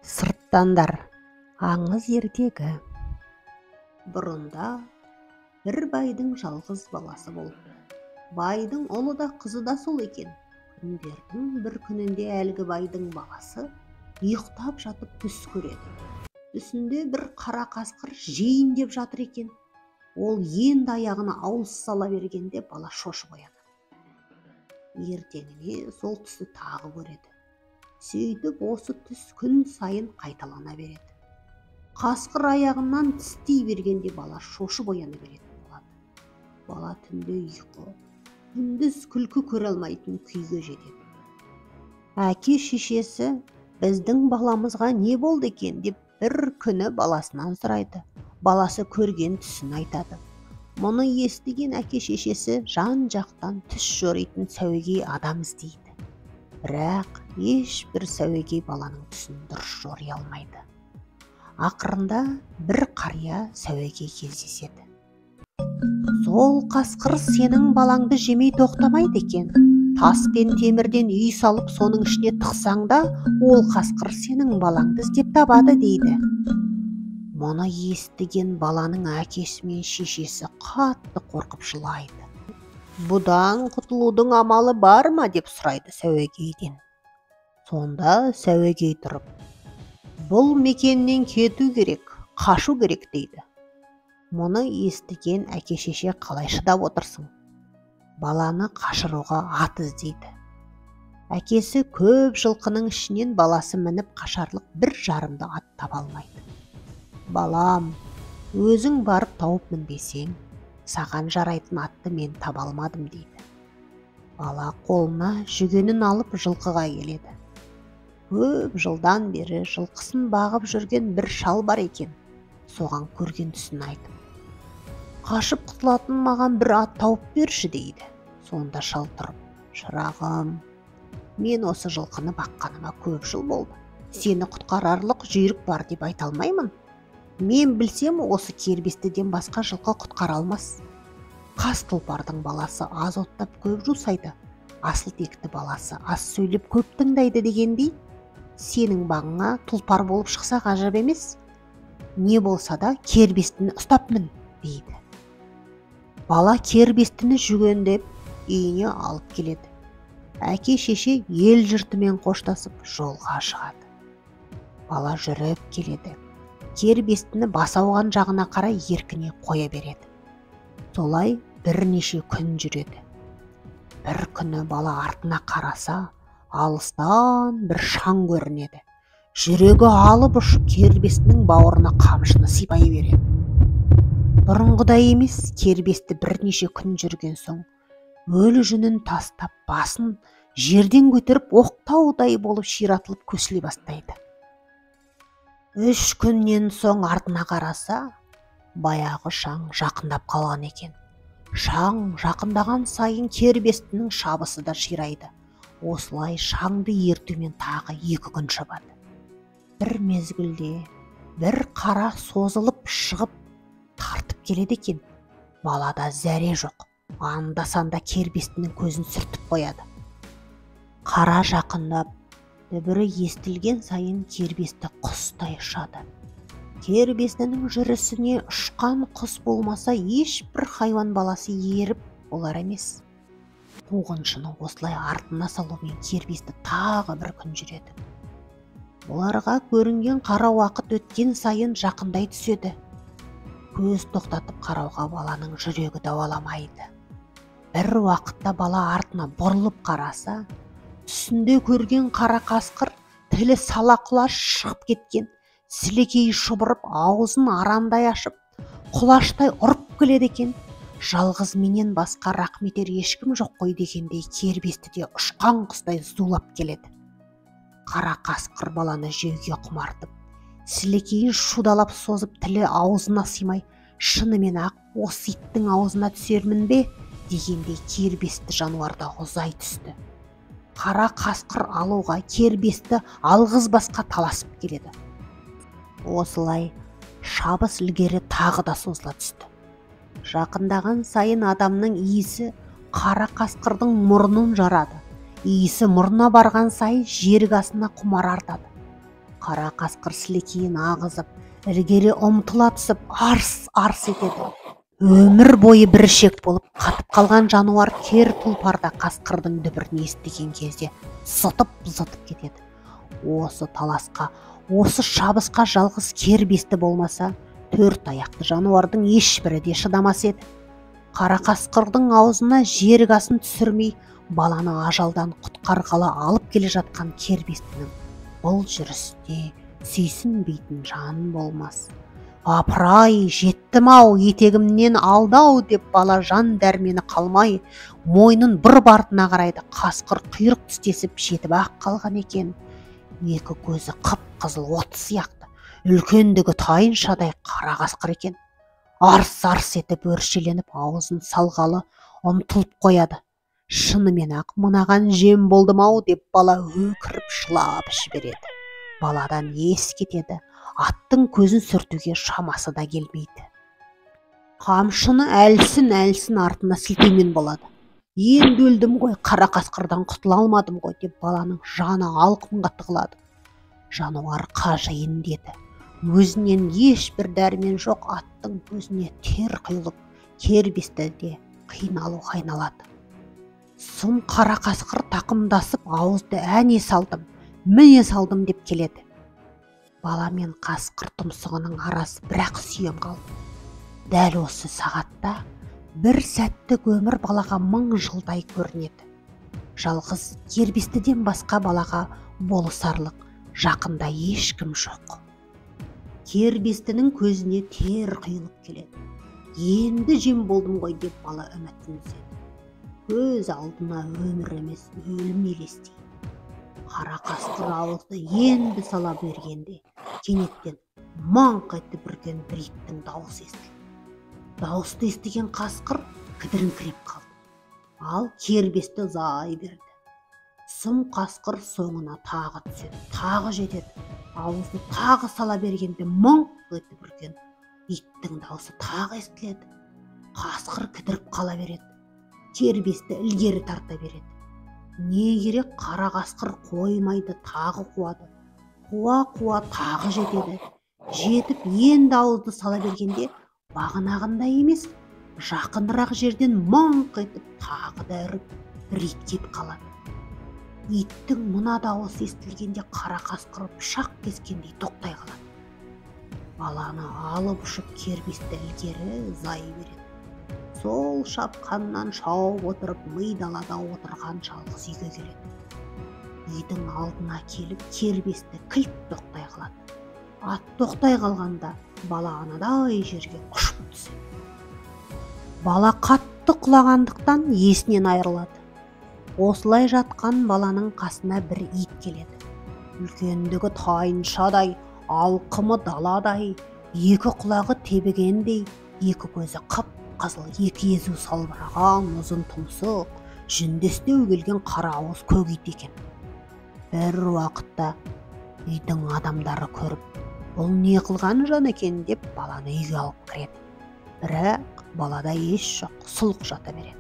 Сырттандар, аңыз ертегі. Бұрында бір байдың жалғыз баласы болды. Байдың ұлы да қызы да сол екен. Күндердің бір күнінде әлгі байдың баласы ұйықтап жатып түс көреді. Түсінде бір қара қасқыр жейін деп жатыр екен. Ол енді аяғына ауыз сала бергенде бала шошып оянады. Ертеңіне сол түсті тағы көреді. Сөйтіп осы түс күн сайын қайталана береді. Қасқыр аяғынан тістей бергенде бала шошып ояна беретін болады. Бала түнде ұйқы, күндіз күлкі көре алмайтын күйге жетеді. Әке шешесі біздің баламызға не болды екен деп бір күні баласынан сұрайды. Баласы көрген түсін айтады. Мұны естіген әке шешесі жан жақтан түс жоритын сәуегей адам іздейді. Бірақ ешбір сәуегей баланың түсін дұрыс жори алмайды. Ақырында бір қария сәуегей кездеседі. Сол қасқыр сенің балаңды жемей тоқтамайды екен. Тас пен темірден үй салып, соның ішіне тықсаң да, ол қасқыр сенің балаңды іздеп табады дейді. Мұны естіген баланың әкесі мен шешесі қатты қорқып жылайды. Бұдан құтылудың амалы бар ма деп сұрайды сәуегейден. Сонда сәуегей тұрып, бұл мекеннен кету керек, қашу керек дейді. Мұны естіген әке шеше қалай шыдап отырсың? Баланы қашыруға ат іздейді. Әкесі көп жылқының ішінен баласы мініп қашарлық бір жарымды ат таба алмайды. Балам, өзің барып тауып мінбесең, саған жарайтын атты мен таба алмадым дейді. Бала қолына жүгенін алып жылқыға келеді. Көп жылдан бері жылқысын бағып жүрген бір шал бар екен. Соған көрген түсін айтып, қашып құтылатын маған бір ат тауып берші дейді. Сонда шал тұрып, шырағым, мен осы жылқыны баққаныма көп жыл болды. Сені құтқарарлық жүйрік бар деп айта алмаймын. Мен білсем, осы кербестіден басқа жылқы құтқара алмас. Қас тұлпардың баласы аз оттап көп жусайды, асыл текті баласы аз сөйлеп көп тыңдайды дегендей, сенің бағыңа тұлпар болып шықса ғажап емес. Не болса да кербестіні ұстап мін дейді. Бала кербестіні жүгендеп үйіне алып келеді. Әке шеше ел жұртымен қоштасып жолға шығады. Бала жүріп келеді. Кербестіні бас ауған жағына қарай еркіне қоя береді. Солай бірнеше күн жүреді. Бір күні бала артына қараса, алыстан бір шаң көрінеді. Жүрегі алып ұшып кербестінің бауырына қамшыны сипай береді. Бұрынғыдай емес, кербесті бірнеше күн жүрген соң, өлі жүнін тастап, басын жерден көтеріп, оқтаудай болып ширатылып көсіле бастайды. 3 күннен соң артына қараса, баяғы шаң жақындап қалған екен. Шаң жақындаған сайын кербестінің шабысы да ширайды. Осылай шаңды ертумен тағы 2 күн шабады. Бір мезгілде бір қара созылып шығып тартып келеді екен. Балада зәре жоқ. Анда-санда кербестінің көзін сүртіп қояды. Қара жақындап, дүбірі естілген сайын кербесті құстай ұшады. Кербестінің жүрісіне ұшқан құс болмаса, ешбір хайуан баласы еріп болар емес. Қуғыншыны осылай артына салумен кербесті тағы бір күн жүреді. Оларға көрінген қара уақыт өткен сайын жақындай түседі. Көз тоқтатып қарауға баланың жүрегі дауаламайды. Бір уақытта бала артына бұрылып қараса, түсінде көрген қара қасқыр тілі сала құлаш шығып кеткен, сілекейі шұбырып, аузын арандай ашып, құлаштай ұрып келеді екен. Жалғыз менен басқа рақмет етер ешкім жоқ қой дегендей кербестіде ұшқан құстай зулап келеді. Қара қасқыр баланы жеуге құмартып, сілекейін шудалап созып, тілі аузына сыймай, шынымен ақ осы иттің аузына түсермін бе дегендей кербесті жануарда ұзай түсті. Қара қасқыр алуға кербесті алғыз басқа таласып келеді. Осылай шабыс ілгері тағы да созыла түсті. Жақындаған сайын адамның иісі қара қасқырдың мұрнын жарады. Иісі мұрнына барған сайын жерік асына құмар артады. Қара қасқыр сілекейін ағызып, ілгері ұмтыла түсіп, арс-арс етеді. Өмір бойы бір ішек болып қатып қалған жануар кер тұлпарда қасқырдың дүбірін естіген кезде зытып кетеді. Осы таласқа, осы шабысқа жалғыз кербесті болмаса, төрт аяқты жануардың ешбірі де шыдамас еді. Қара қасқырдың аузына жерік асын түсірмей, баланы ажалдан құтқарғалы алып келе жатқан кербестінің бұл жүрісте сүйсінбейтін жан болмас. Апырай, жеттім-ау, етегімнен алды-ау деп бала жан дәрмені қалмай, мойнын бір бартына қарайды. Қасқыр құйрық тістесіп жетіп-ақ қалған екен. Екі көзі қып-қызыл от сияқты, үлкендігі тайыншадай қара қасқыр екен. Арс-арс етіп өршеленіп аузын салғалы ұмтылып қояды. Шынымен-ақ мынаған жем болдым-ау деп бала өкіріп жылап жібереді. Баладан ес кетеді, аттың көзін сүртуге шамасы да келмейді. Қамшыны әлсін артына сілтеумен болады. Енді өлдім ғой, қара қасқырдан құтыла алмадым ғой деп баланың жаны алқымға тығылады. Жануар қажиын деді. Өзінен ешбір дәрмен жоқ аттың көзіне тер құйылып, кербесті де қиналу қайналады. Сұм қара қасқыр тақымдасып ауызды әне салдым, міне салдым деп келеді. Бала мен қасқыр тұмсығының арасы бірақ сүйем қалды. Дәл осы сағатта бір сәттік өмір балаға 1000 жылдай көрінеді. Жалғыз кербестіден басқа балаға болысарлық жақында ешкім жоқ. Кербестінің көзіне тер құйылып келеді. Енді жем болдым ғой деп бала үмітін үзеді. Көз алдына өмір емес, өлім елестейді. Қара қасқыр ауызды енді сала бергенде, кенеттен маңқ етіп үрген бір иттің дауысы естілді. Дауысты естіген қасқыр кідіріңкіреп қалды. Ал кербесті ұзай берді. Сұм қасқыр соңына тағы түседі, тағы жетеді. Ауызды тағы сала бергенде маңқ етіп үрген иттің дауысы тағы естіледі. Қасқыр кідіріп қала береді. Кербесті ілгері тарта береді. Не керек, қара қасқыр қоймайды, тағы қуады. Қуа тағы жетеді. Жетіп енді ауызды сала бергенде бағанағындай емес, жақынырақ жерден маңқ етіп тағы да үріп бір ит кетіп қалады. Иттің мына дауысы естілгенде қара қасқыр пышақ кескендей тоқтай қалады. Баланы алып ұшып кербесті ілгері зай береді. Сол шапқаннан шауып отырып ми далада отырған жалғыз үйге келеді. Үйдің алдына келіп кербесті кілт тоқтай қалады. Ат тоқтай қалғанда бала анадай жерге ұшып түседі. Бала қатты құлағандықтан есінен айырылады. Осылай жатқан баланың қасына бір ит келеді. Үлкендігі тайыншадай, алқымы даладай, екі құлағы тебігендей, екі көзі қып-қызыл, екі езу салбыраған ұзын тұмсық, жүндестеу келген қара ауыз көк ит екен. Бір уақытта үйдің адамдары көріп, бұл не қылған жан екен деп баланы үйге алып кіреді. Бірақ балада еш жоқ, сұлық жата береді.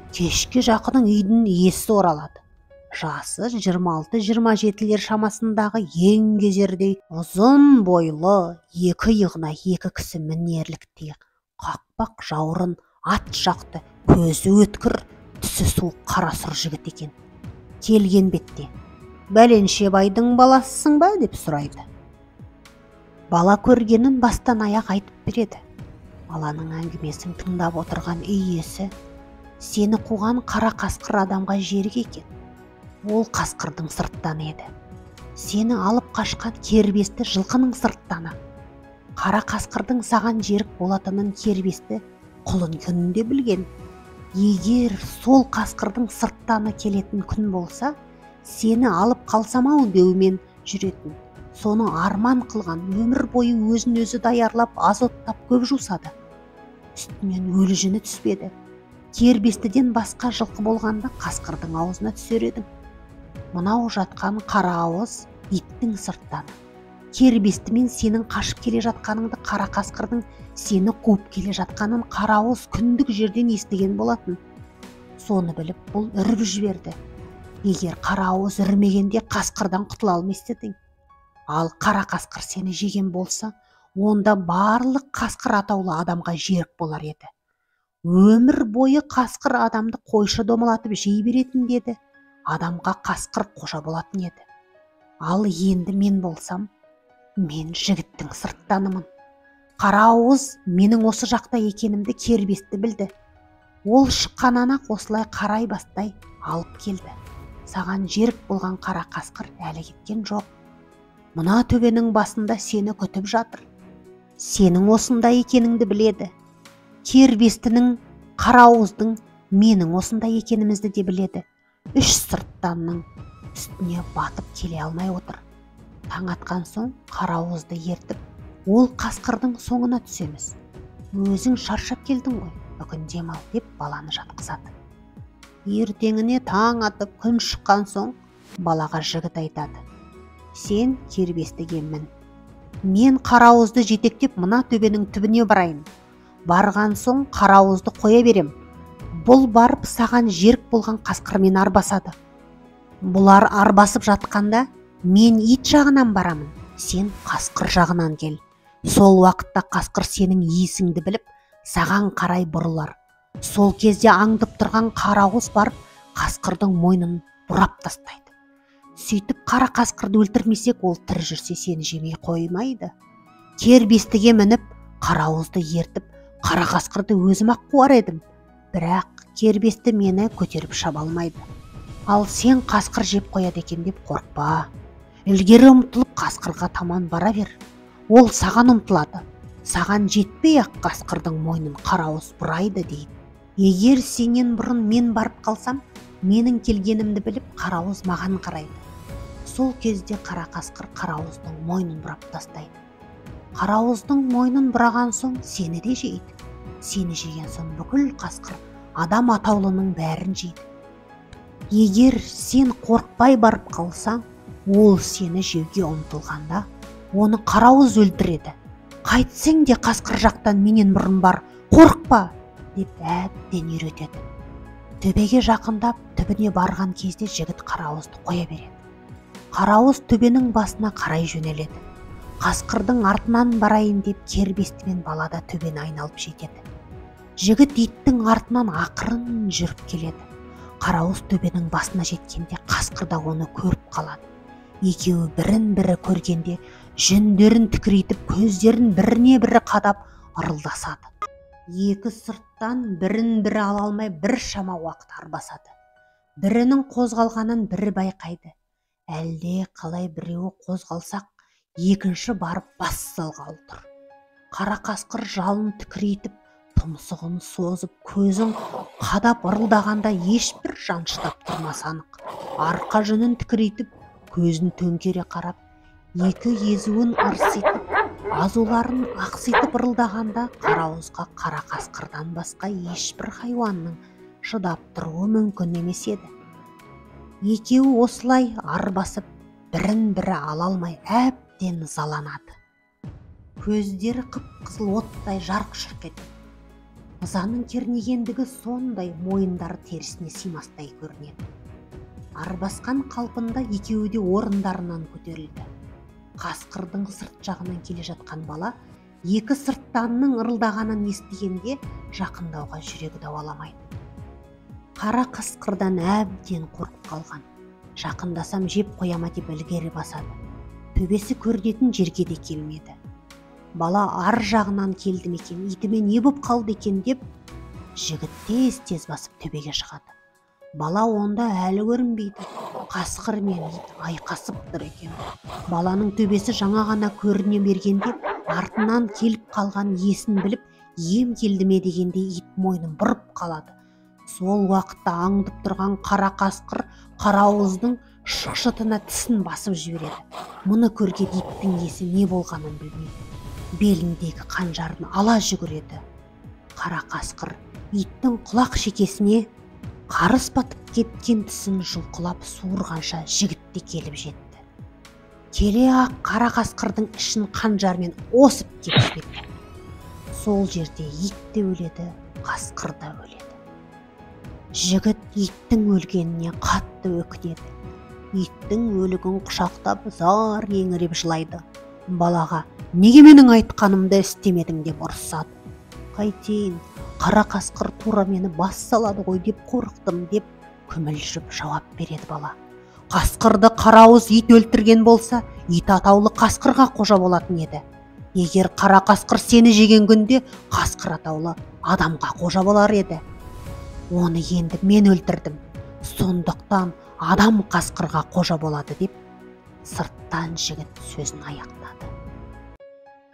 Кешке жақының үйдің иесі оралады. Жасы 26-27 шамасындағы ең кезердей ұзын бойлы, екі иығына екі кісі мінерліктей қақпақ жаурын, ат жақты, көзі өткір, түсі суық қара сұр жігіт екен. Келген бетте, бәленше байдың баласысың ба деп сұрайды. Бала көргенін бастан аяқ айтып береді. Баланың әңгімесін тыңдап отырған үй иесі, сені қуған қара қасқыр адамға жерік екен. Ол қасқырдың сырттаны еді. Сені алып қашқан кербесті жылқының сырттаны. Қара қасқырдың саған жерік болатынын кербесті құлын күнінде білген. Егер сол қасқырдың сырттаны келетін күн болса, сені алып қалсам-ау деумен жүретін. Соны арман қылған, өмір бойы өзін өзі даярлап, азоттап көп жусады. Үстінен өлі жүні түспеді. Кербестіден басқа жылқы болғанда қасқырдың аузына түсер едің. Мынау жатқан қара ауыз иттің сырттаны. Кербестімен сенің қашып келе жатқаныңды, қара қасқырдың сені қуып келе жатқанын қара ауыз күндік жерден естіген болатын. Соны біліп, бұл үріп жіберді. Егер қара ауыз үрмегенде қасқырдан құтыла алмас едің. Ал қара қасқыр сені жеген болса, онда барлық қасқыр атаулы адамға жерік болар еді. Өмір бойы қасқыр адамды қойшы домалатып жей беретін деді. Адамға қасқыр қожа болатын еді. Ал енді мен болсам, мен жігіттің сырттанымын. Қарауыз менің осы жақта екенімді кербесті білді. Ол шыққаннан ақ осылай қарай бастай алып келді. Саған жерік болған қара қасқыр әлі кеткен жоқ. Мына төбенің басында сені күтіп жатыр. Сенің осында екеніңді біледі. Кербестінің, қарауыздың менің осында екенімізді де біледі. Үш сырттанның үстіне батып келе алмай отыр. Таң атқан соң қарауызды ертіп, ол қасқырдың соңына түсеміз. Өзің шаршап келдің ғой, бүгін демал деп баланы жатқызады. Ертеңіне таң атып күн шыққан соң балаға жігіт айтады: сен кербестіге мін. Мен қарауызды жетектеп мына төбенің түбіне барайын. Барған соң қарауызды қоя берем. Бұл барып саған жерік болған қасқырмен арбасады. Бұлар арбасып жатқанда мен ит жағынан барамын, сен қасқыр жағынан кел. Сол уақытта қасқыр сенің иесіңді біліп, саған қарай бұрылар. Сол кезде аңдып тұрған қарауыз барып, қасқырдың мойнын бұрап тастайды. Сөйтіп қара қасқырды өлтірмесек, ол тірі жүрсе сені жемей қоймайды. Кербестіге мініп, қарауызды ертіп, қара қасқырды өзім-ақ қуар едім. Бірақ кербесті мені көтеріп шаба алмайды. Ал сен қасқыр жеп қояды екен деп қорықпа. Ілгері ұмтылып қасқырға таман бара бер. Ол саған ұмтылады. Саған жетпей-ақ қасқырдың мойнын қарауыз бұрайды дейді. Егер сенен бұрын мен барып қалсам, менің келгенімді біліп, қарауыз маған қарайды. Сол кезде қара қасқыр қарауыздың мойнын бұрап тастайды. Қарауыздың мойнын бұраған соң сені де жейді. Сені жеген соң бүкіл қасқыр адам атаулының бәрін жейді. Егер сен қорықпай барып қалсаң, ол сені жеуге ұмтылғанда, оны қарауыз өлтіреді. Қайтсең де қасқыр жақтан менен бұрын бар, қорықпа деп әбден үйретеді. Төбеге жақындап, түбіне барған кезде жігіт қарауызды қоя береді. Қарауыз төбенің басына қарай жөнеледі. Қасқырдың артынан барайын деп кербестімен балада төбені айналып жетеді. Жігіт иттің артынан ақырын жүріп келеді. Қарауыз төбенің басына жеткенде қасқыр да оны көріп қалады. Екеуі бірін-бірі көргенде жүндерін тікірейтіп, көздерін біріне-бірі қадап ырылдасады. Екі сырттан бірін-бірі ала алмай біршама уақыт арбасады. Бірінің қозғалғанын бірі байқайды. Әлде қалай біреуі қозғалсақ, екінші барып бас салғалы тұр. Қара қасқыр жалын тікірейтіп, тұмсығын созып, көзін қадап ырылдағанда ешбір жан шыдап тұрмас анық. Арқа жүнін тікірейтіп, көзін төңкере қарап, екі езуін ырситып, азуларын ақситып ырылдағанда қарауызға қара қасқырдан басқа ешбір хайуанның шыдап тұруы мүмкін емес еді. Екеуі осылай арбасып, бірін-бірі ала алмай әбден ызаланады. Көздері қып-қызыл оттай жарқ-жұрқ етеді. Ызаның кернегендігі сондай, мойындары терісіне сыймастай көрінеді. Арбасқан қалпында екеуі де орындарынан көтерілді. Қасқырдың сырт жағынан келе жатқан бала екі сырттанның ырылдағанын естігенде жақындауға жүрегі дауаламайды. Қара қасқырдан әбден қорқып қалған. Жақындасам жеп қояма деп ілгері басады. Төбесі көрінетін жерге де келмеді. Бала ар жағынан келді мекен, итіме не боп қалды екен деп, жігіт тез-тез басып төбеге шығады. Бала онда әлі көрінбейді. Қасқыр мен ит айқасып тұр екен. Баланың төбесі жаңа ғана көріне бергенде, артынан келіп қалған есін біліп, ем келді ме дегенде ит мойнын бұрып қалады. Сол уақытта аңдып тұрған қара қасқыр қарауыздың шықшытына тісін басып жібереді. Мұны көрген иттің есі не болғанын білмейді. Беліндегі қанжарын ала жүгіреді. Қара қасқыр иттің құлақ шекесіне қарыс батып кеткен тісін жұлқылап суырғанша жігітте келіп жетті. Келе ақ қара қасқырдың ішін қанжармен осып кетті. Сол жерде ит те өледі, қасқыр да өледі. Жігіт иттің өлгеніне қатты өкінеді. иттің өлігін құшақтап зар еңіреп жылайды. Балаға неге менің айтқанымды істемедің деп ұрсады. Қайтейін, қара қасқыр тура мені бас салады ғой деп қорықтым деп күмілжіп жауап береді бала. Қасқырды қарауыз ит өлтірген болса, ит атаулы қасқырға қожа болатын еді. Егер қара қасқыр сені жеген күнде, қасқыр атаулы адамға қожа болар еді. Оны енді мен өлтірдім. Сондықтан адам қасқырға қожа болады деп сырттан жігіт сөзін аяқтады.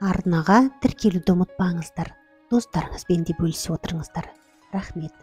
Арнаға тіркелуді ұмытпаңыздар. Достарыңызбен де бөлісіп отырыңыздар. Рахмет.